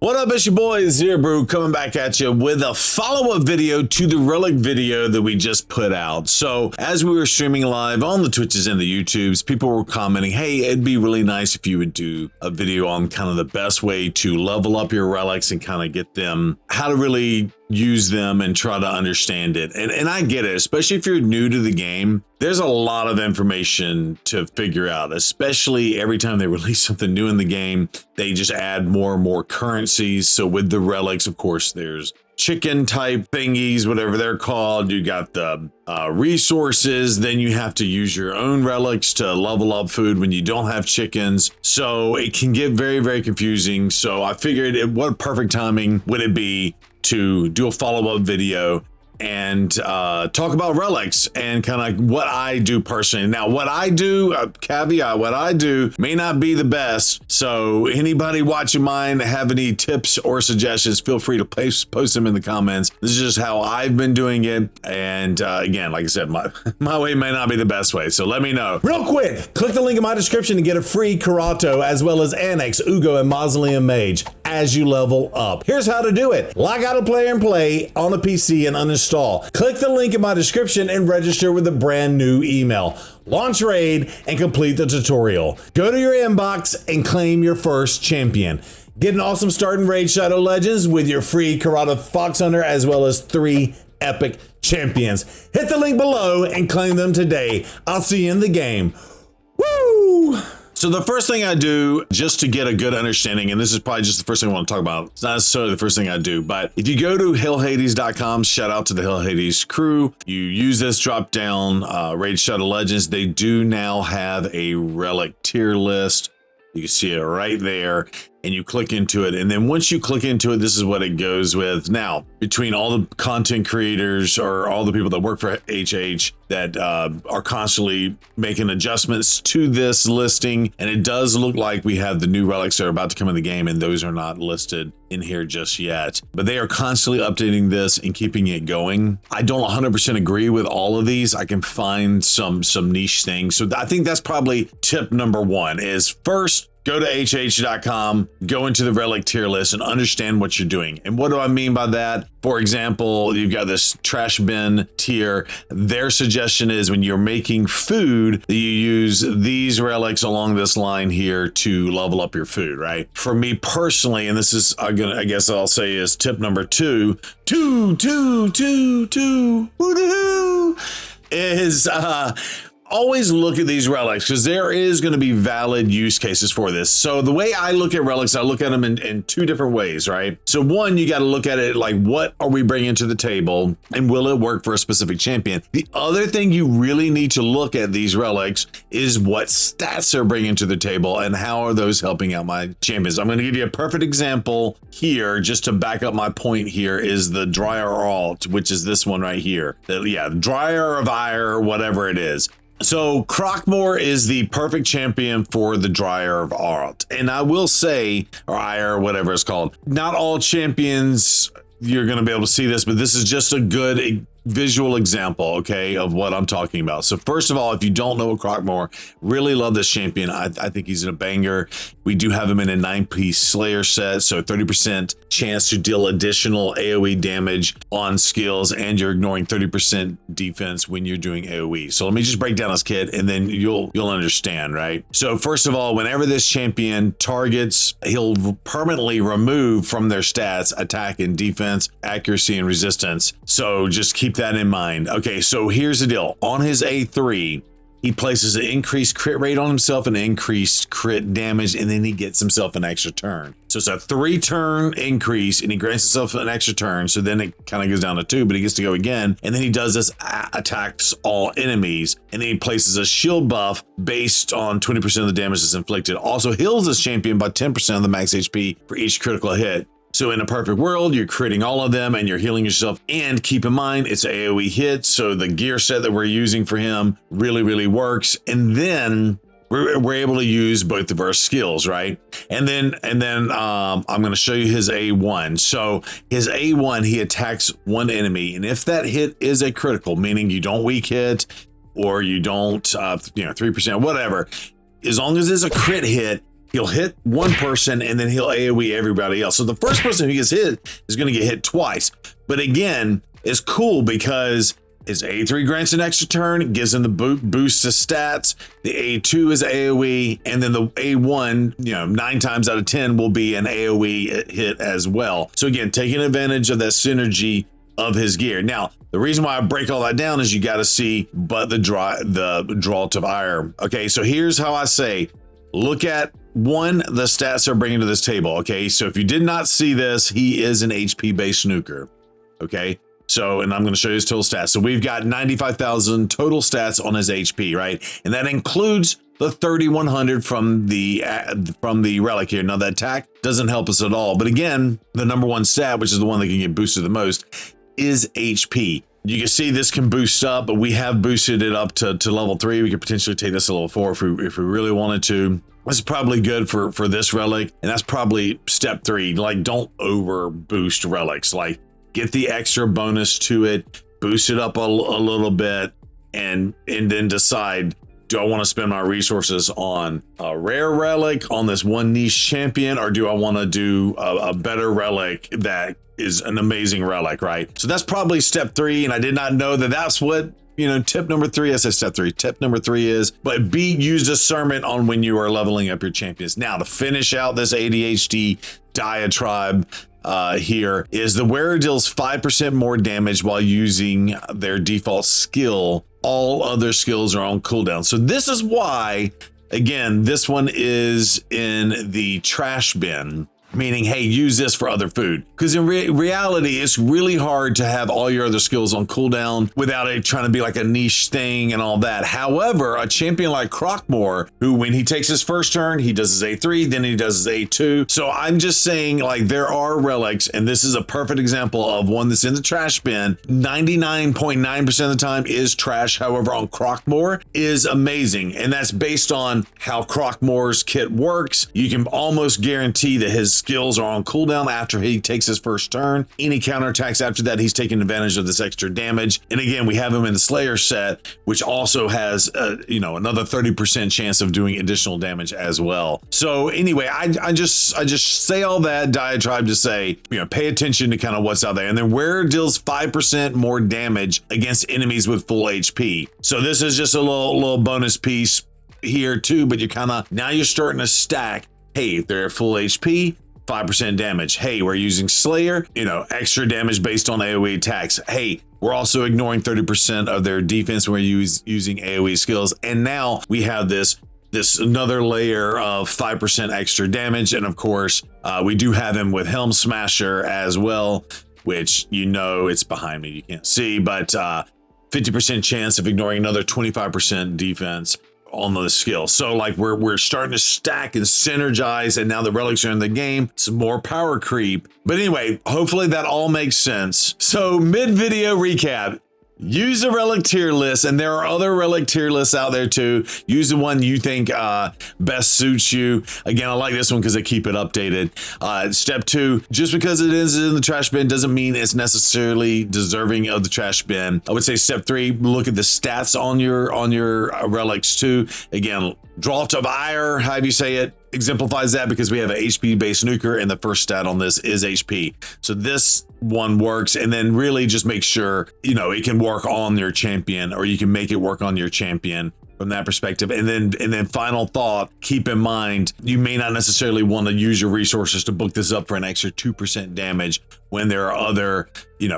What up, it's your boy Zero Brew coming back at you with a follow-up video to the Relic video that we just put out. So as we were streaming live on the Twitches and the YouTubes, people were commenting, hey, it'd be really nice if you would do a video on kind of the best way to level up your relics and kind of get them, how to really use them and try to understand it. And I get it, especially if you're new to the game. There's a lot of information to figure out, especially every time they release something new in the game, they just add more and more currencies. So with the relics, of course, there's chicken type thingies, whatever they're called. You got the resources, then you have to use your own relics to level up food when you don't have chickens. So it can get very, very confusing. So I figured what perfect timing would it be to do a follow-up video and talk about relics and kind of what I do personally. Now, what I do, caveat, what I do may not be the best. So anybody watching mine have any tips or suggestions, feel free to post them in the comments. This is just how I've been doing it. And again, like I said, my way may not be the best way. So let me know. Real quick, click the link in my description to get a free Karato as well as Annex, Ugo, and Mausoleum Mage as you level up. Here's how to do it. Log out of Player and Play on a PC and uninstall. Click the link in my description and register with a brand new email. Launch raid and complete the tutorial. Go to your inbox and claim your first champion. Get an awesome start in Raid Shadow Legends with your free Karata Fox Hunter as well as 3 epic champions. Hit the link below and claim them today. I'll see you in the game. Woo! So the first thing I do, just to get a good understanding, and this is probably just the first thing I want to talk about, it's not necessarily the first thing I do, but if you go to hillhades.com, shout out to the Hill Hades crew, you use this drop down Raid Shadow Legends, they do now have a relic tier list. You can see it right there, and you click into it. And then once you click into it, this is what it goes with. Now, between all the content creators or all the people that work for HH that are constantly making adjustments to this listing, and it does look like we have the new relics that are about to come in the game, and those are not listed in here just yet. But they are constantly updating this and keeping it going. I don't 100% agree with all of these. I can find some niche things. So I think that's probably tip number one is first, go to hh.com, go into the relic tier list and understand what you're doing. And what do I mean by that? For example, you've got this trash bin tier. Their suggestion is when you're making food, that you use these relics along this line here to level up your food, right? For me personally, and this is, I guess I'll say is tip number two, is always look at these relics because there is going to be valid use cases for this. So the way I look at relics, I look at them in two different ways, right? So one, you got to look at it like, what are we bringing to the table and will it work for a specific champion? The other thing you really need to look at these relics is what stats they're bringing to the table and how are those helping out my champions. I'm going to give you a perfect example here just to back up my point here is the Dryer Alt, which is this one right here. Yeah, Dryer of Ire, whatever it is. So Crockmore is the perfect champion for the Dryer of Art. And I will say, or Ire, whatever it's called, not all champions, you're going to be able to see this, but this is just a good visual example, okay, of what I'm talking about. So first of all, if you don't know Crockmore, really love this champion. I think he's a banger. We do have him in a 9-piece Slayer set, so 30% chance to deal additional AoE damage on skills, and you're ignoring 30% defense when you're doing AoE. So let me just break down his kit, and then you'll understand, right? So first of all, whenever this champion targets, he'll permanently remove from their stats attack and defense, accuracy and resistance. So just keep that in mind. Okay, so here's the deal. On his A3, he places an increased crit rate on himself and increased crit damage, and then he gets himself an extra turn. So it's a 3-turn increase, and he grants himself an extra turn. So then it kind of goes down to 2, but he gets to go again. And then he does this, attacks all enemies, and then he places a shield buff based on 20% of the damage that's inflicted. Also heals this champion by 10% of the max HP for each critical hit. So in a perfect world, you're critting all of them and you're healing yourself. And keep in mind, it's AoE hit. So the gear set that we're using for him really, really works. And then we're able to use both of our skills, right? And then I'm going to show you his A1. So his A1, he attacks one enemy. And if that hit is a critical, meaning you don't weak hit or you don't, 3%, whatever, as long as it's a crit hit, he'll hit one person and then he'll AoE everybody else. So the first person who gets hit is going to get hit twice. But again, it's cool because his A3 grants an extra turn, gives him the boost to stats. The A2 is AoE, and then the A1, 9 times out of 10 will be an AoE hit as well. So again, taking advantage of that synergy of his gear. Now, the reason why I break all that down is you got to see but the draw to fire. Okay, so here's how I say, look at one, the stats they're bringing to this table. Okay, so if you did not see this, he is an HP based snooker. Okay. So, and I'm going to show you his total stats. So we've got 95,000 total stats on his HP, right? And that includes the 3,100 from the relic here. Now that attack doesn't help us at all. But again, the number one stat, which is the one that can get boosted the most, is HP. You can see this can boost up, but we have boosted it up to level 3. We could potentially take this to level 4 if we really wanted to. This is probably good for this relic. And that's probably step 3. Like, don't over boost relics. Like, get the extra bonus to it, boost it up a little bit, and then decide, do I want to spend my resources on a rare relic, on this one niche champion, or do I want to do a better relic that is an amazing relic, right? So that's probably step 3, and I did not know that that's what, tip number 3, I said step 3. Tip number 3 is, but use discernment on when you are leveling up your champions. Now, to finish out this ADHD diatribe, here is the wearer deals 5% more damage while using their default skill. All other skills are on cooldown. So this is why, again, this one is in the trash bin, meaning, hey, use this for other food. Because in reality, it's really hard to have all your other skills on cooldown without it trying to be like a niche thing and all that. However, a champion like Crockmore, who when he takes his first turn, he does his A3, then he does his A2. So I'm just saying, like, there are relics, and this is a perfect example of one that's in the trash bin. 99.9% of the time is trash. However, on Crockmore is amazing. And that's based on how Crockmore's kit works. You can almost guarantee that his skills are on cooldown after he takes his first turn. Any counterattacks after that, he's taking advantage of this extra damage. And again, we have him in the Slayer set, which also has another 30% chance of doing additional damage as well. So anyway, I just say all that diatribe to say, pay attention to kind of what's out there. And then wearer deals 5% more damage against enemies with full HP. So this is just a little bonus piece here too, but now you're starting to stack. Hey, if they're at full HP, 5% damage. Hey, we're using Slayer, extra damage based on AoE attacks. Hey, we're also ignoring 30% of their defense when we're using AoE skills. And now we have this another layer of 5% extra damage. And of course, we do have him with Helm Smasher as well, which it's behind me, you can't see, but 50% chance of ignoring another 25% defense on the skill. So like we're starting to stack and synergize, and now the relics are in the game. Some more power creep. But anyway, hopefully that all makes sense. So mid-video recap. Use the relic tier list, and there are other relic tier lists out there too. Use the one you think best suits you. Again, I like this one because they keep it updated. Step 2, just because it is in the trash bin doesn't mean it's necessarily deserving of the trash bin. I would say step 3, look at the stats on your relics too. Again, draw to fire, however you say it, exemplifies that because we have an HP based nuker, and the first stat on this is HP. So this one works, and then really just make sure it can work on your champion, or you can make it work on your champion from that perspective. And then final thought, keep in mind, you may not necessarily want to use your resources to book this up for an extra 2% damage when there are other,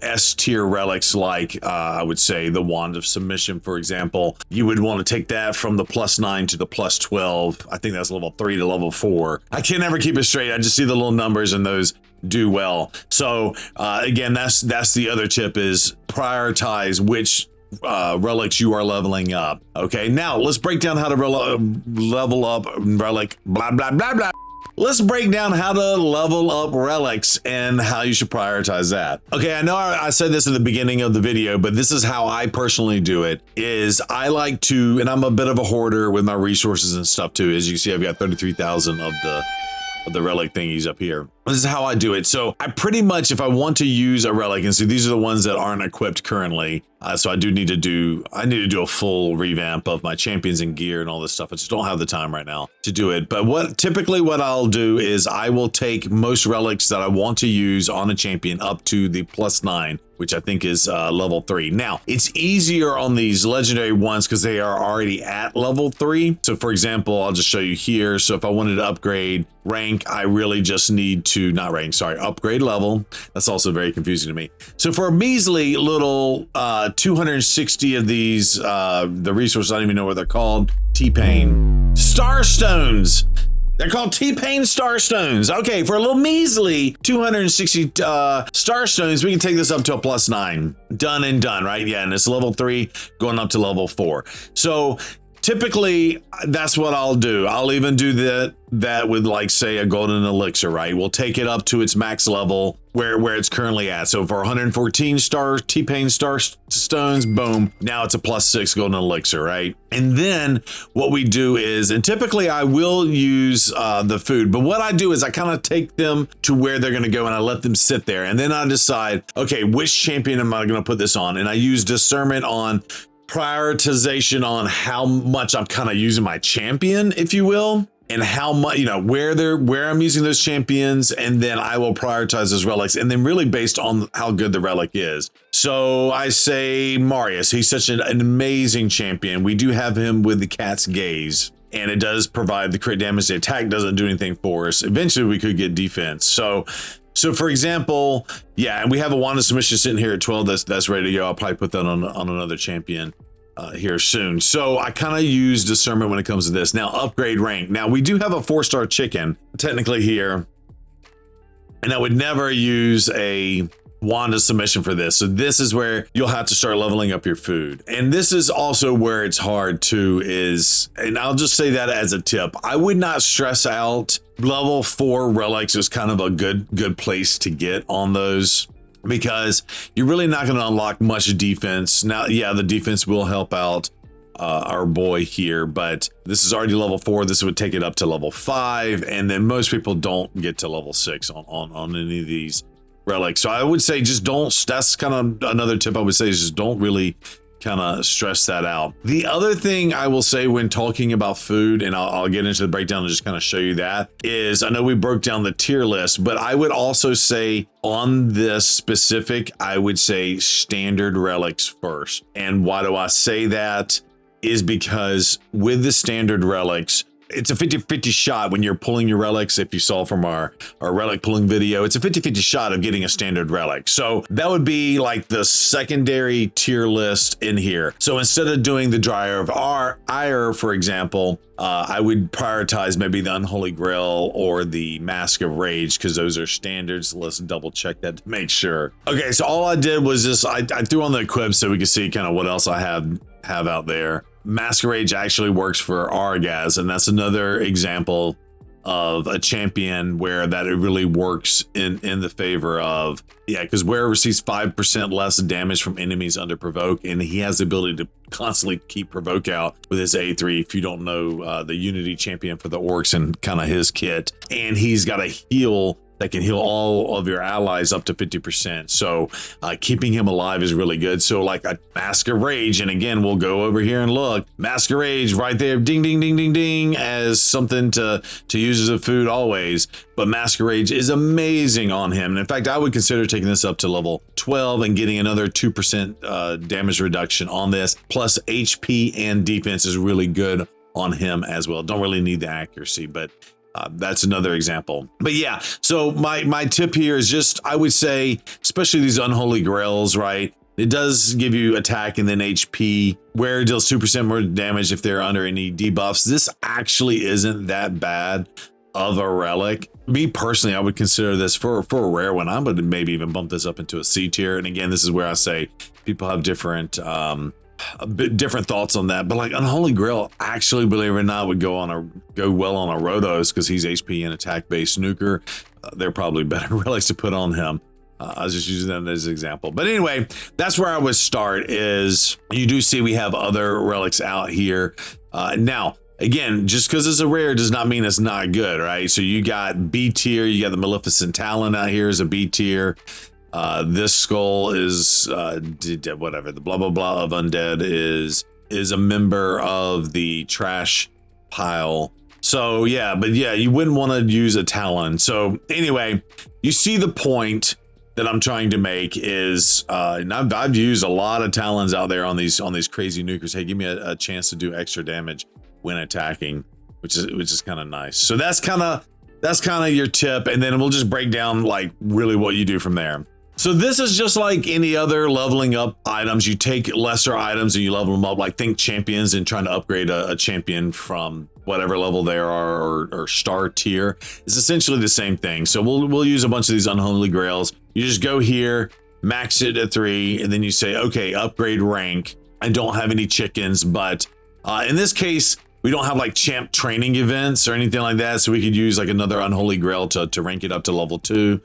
S tier relics, like I would say the Wand of Submission, for example. You would want to take that from the +9 to the +12. I think that's level 3 to level 4. I can never keep it straight. I just see the little numbers, and those do well. So again, that's the other tip, is prioritize which relics you are leveling up. Okay, now let's break down how to level up relic, blah, blah, blah, blah. Let's break down how to level up relics and how you should prioritize that. Okay, I know I said this at the beginning of the video, but this is how I personally do it, is I like to, and I'm a bit of a hoarder with my resources and stuff too. As you can see, I've got 33,000 of the of the relic thingies up here. This is how I do it. So I pretty much, if I want to use a relic, and see these are the ones that aren't equipped currently. So I need to do a full revamp of my champions and gear and all this stuff. I just don't have the time right now to do it. But typically what I'll do is I will take most relics that I want to use on a champion up to the +9, which I think is level 3. Now, it's easier on these legendary ones because they are already at level 3. So for example, I'll just show you here. So if I wanted to upgrade rank, I really just need to, not rank, sorry, upgrade level. That's also very confusing to me. So for a measly little 260 of these, the resources, I don't even know what they're called, T-Pain Starstones. They're called T-Pain Starstones. Okay, for a little measly 260 Starstones, we can take this up to a +9. Done and done, right? Yeah, and it's level 3 going up to level 4. So typically, that's what I'll do. I'll even do that with, like, say, a golden elixir, right? We'll take it up to its max level where it's currently at. So for 114 T-Pain Star Stones, boom, now it's a +6 golden elixir, right? And then what we do is, and typically I will use the food, but what I do is I kind of take them to where they're going to go and I let them sit there. And then I decide, okay, which champion am I going to put this on? And I use discernment on prioritization on how much I'm kind of using my champion, if you will, and how much, you know, where I'm using those champions, and then I will prioritize those relics, and then really based on how good the relic is. So I say Marius, he's such an amazing champion. We do have him with the cat's gaze, and it does provide the crit damage. The attack doesn't do anything for us. Eventually we could get defense. So for example, yeah, and we have a wand of submission sitting here at 12 that's ready to go. I'll probably put that on another champion here soon. So I kind of use discernment when it comes to this. Now, upgrade rank. Now, we do have a 4-star chicken technically here, and I would never use a wand of submission for this. So this is where you'll have to start leveling up your food. And this is also where it's hard to is, and I'll just say that as a tip, I would not stress out. Level 4 relics is kind of a good place to get on those, because you're really not going to unlock much defense. Now, yeah, the defense will help out our boy here, but this is already level 4. This would take it up to level 5, and then most people don't get to level 6 on any of these relics. So I would say just don't, that's kind of another tip I would say, is just don't really kind of stress that out. The other thing I will say when talking about food, and I'll get into the breakdown and just kind of show you that, is I know we broke down the tier list, but I would also say on this specific, I would say standard relics first. And why do I say that? Is because with the standard relics, it's a 50-50 shot when you're pulling your relics. If you saw from our relic pulling video, it's a 50-50 shot of getting a standard relic. So that would be like the secondary tier list in here. So instead of doing the Dryer of Ire, for example, I would prioritize maybe the Unholy Grail or the Mask of Rage, because those are standards. Let's double check that to make sure. Okay, so all I did was just, I threw on the equip so we could see kind of what else I have out there. Mask of Rage actually works for Argaz, and that's another example of a champion where that it really works in the favor of, yeah, because Wearer receives 5% less damage from enemies under provoke, and he has the ability to constantly keep provoke out with his A3. If you don't know, the Unity champion for the orcs and kind of his kit, and he's got a heal that can heal all of your allies up to 50%. So keeping him alive is really good. So like a Mask of Rage, and again, we'll go over here and look, Mask of Rage right there, ding, ding, ding, ding, ding, as something to use as a food always. But Mask of Rage is amazing on him. And in fact, I would consider taking this up to level 12 and getting another 2% damage reduction on this. Plus HP and defense is really good on him as well. Don't really need the accuracy, but that's another example. But yeah, so my tip here is just, I would say, especially these Unholy Grails, right? It does give you attack and then HP, where it deals 2% more damage if they're under any debuffs. This actually isn't that bad of a relic. Me personally, I would consider this for a rare one. I would maybe even bump this up into a C tier. And again, this is where I say people have different different thoughts on that, but like Unholy Grail actually, believe it or not, would go well on a Rotos, because he's HP and attack based snooker. They're probably better relics to put on him. I was just using that as an example, but anyway, that's where I would start. Is you do see we have other relics out here now. again, just because it's a rare does not mean it's not good, right? So you got B tier, you got the Maleficent Talon out here as a B tier. This skull is whatever, the blah blah blah of undead is a member of the trash pile. So yeah, but yeah, you wouldn't want to use a Talon. So anyway, you see the point that I'm trying to make is, and I've used a lot of Talons out there on these crazy nukers. Hey, give me a chance to do extra damage when attacking, which is kind of nice. So that's kind of your tip, and then we'll just break down like really what you do from there. So this is just like any other leveling up items. You take lesser items and you level them up, like think champions and trying to upgrade a champion from whatever level they are or star tier. It's essentially the same thing. So we'll use a bunch of these unholy grails. You just go here, max it at 3, and then you say, okay, upgrade rank. I don't have any chickens, but in this case, we don't have like champ training events or anything like that. So we could use like another unholy grail to rank it up to level 2.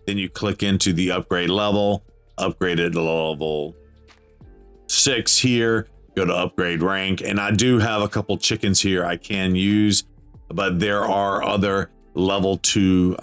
Then you click into the upgrade level, upgrade it to level 6 here, go to upgrade rank. And I do have a couple chickens here I can use, but there are other level 2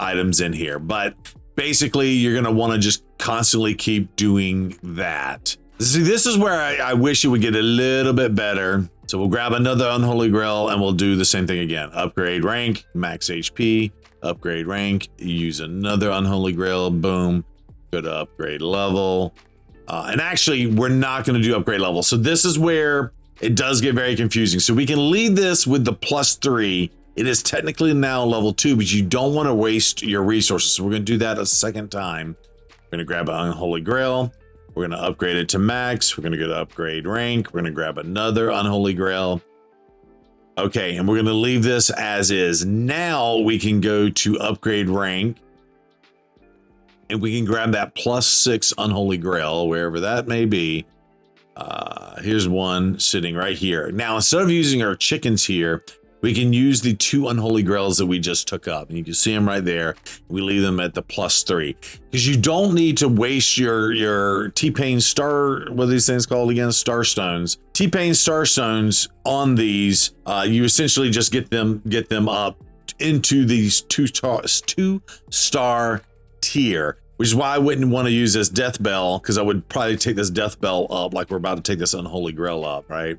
items in here. But basically, you're going to want to just constantly keep doing that. See, this is where I wish it would get a little bit better. So we'll grab another unholy grail and we'll do the same thing again. Upgrade rank, max HP. Upgrade rank, use another unholy grail, boom, go to upgrade level. And actually, we're not going to do upgrade level. So this is where it does get very confusing. So we can lead this with the +3. It is technically now level 2, but you don't want to waste your resources. So we're going to do that a second time. We're going to grab an unholy grail. We're going to upgrade it to max. We're going to go to upgrade rank. We're going to grab another unholy grail. Okay, and we're going to leave this as is. Now we can go to upgrade rank and we can grab that +6 unholy grail, wherever that may be. Here's one sitting right here. Now, instead of using our chickens here, we can use the 2 unholy grails that we just took up. And you can see them right there. We leave them at the +3 because you don't need to waste your T-Pain star, what are these things called again? Star stones. T-Pain star stones on these. You essentially just get them up into these 2-star tier, which is why I wouldn't want to use this death bell, because I would probably take this death bell up like we're about to take this unholy grail up, right?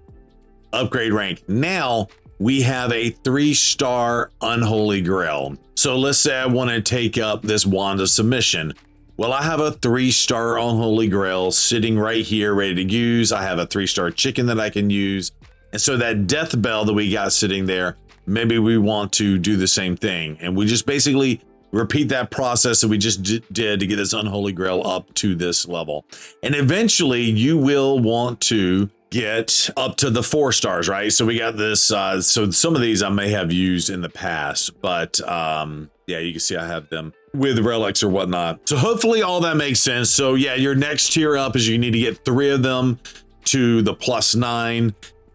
Upgrade rank. Now we have a 3-star unholy grail. So let's say I want to take up this wand of submission. Well, I have a 3-star unholy grail sitting right here ready to use. I have a 3-star chicken that I can use. And so that death bell that we got sitting there, maybe we want to do the same thing. And we just basically repeat that process that we just did to get this unholy grail up to this level. And eventually you will want to get up to the 4 stars, right? So we got this, so some of these I may have used in the past, but yeah, you can see I have them with relics or whatnot. So hopefully all that makes sense. So yeah, your next tier up is you need to get 3 of them to the +9,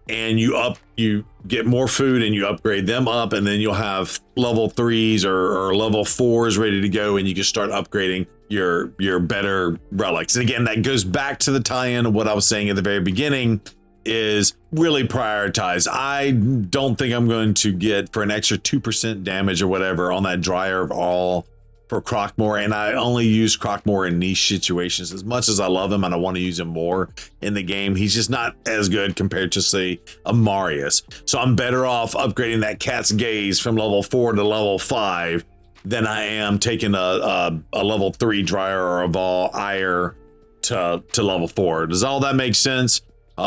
and you get more food and you upgrade them up, and then you'll have level 3s or level 4s ready to go, and you can start upgrading your better relics. And again, that goes back to the tie-in of what I was saying at the very beginning, is really prioritize. I don't think I'm going to get for an extra 2% damage or whatever on that Dryer of All for Crockmore, and I only use Crockmore in niche situations. As much as I love him and I want to use him more in the game, he's just not as good compared to, say, a Marius. So I'm better off upgrading that Cat's Gaze from level 4 to level 5 than I am taking a level 3 Dryer of All Ire to level 4. Does all that make sense?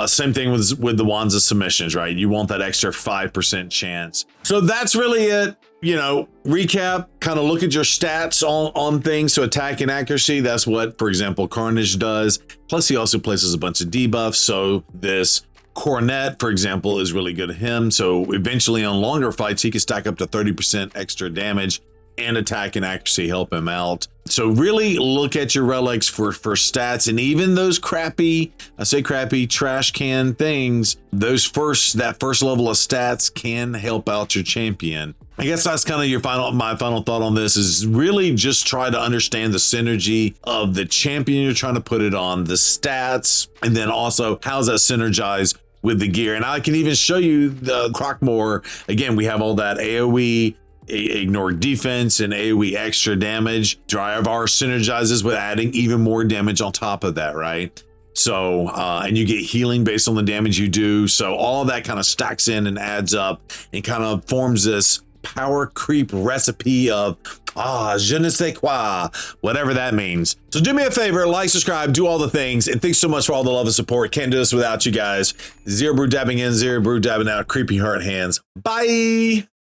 Same thing with the Wands of Submissions, right? You want that extra 5% chance. So that's really it. You know, recap, kind of look at your stats on things. So attack and accuracy, that's what, for example, Carnage does. Plus he also places a bunch of debuffs. So this Coronet, for example, is really good at him. So eventually on longer fights, he can stack up to 30% extra damage, and attack and accuracy help him out. So really look at your relics for stats, and even those crappy, I say crappy, trash can things, that first level of stats can help out your champion. I guess that's kind of my final thought on this, is really just try to understand the synergy of the champion you're trying to put it on, the stats, and then also how's that synergize with the gear. And I can even show you the Crockmore. Again, we have all that AoE, ignore defense, and AoE extra damage. Drive our synergizes with adding even more damage on top of that, right? So, and you get healing based on the damage you do. So all of that kind of stacks in and adds up and kind of forms this power creep recipe of je ne sais quoi, whatever that means. So do me a favor, like, subscribe, do all the things, and thanks so much for all the love and support. Can't do this without you guys. Zero Brew dabbing in, Zero Brew dabbing out, creepy heart hands. Bye.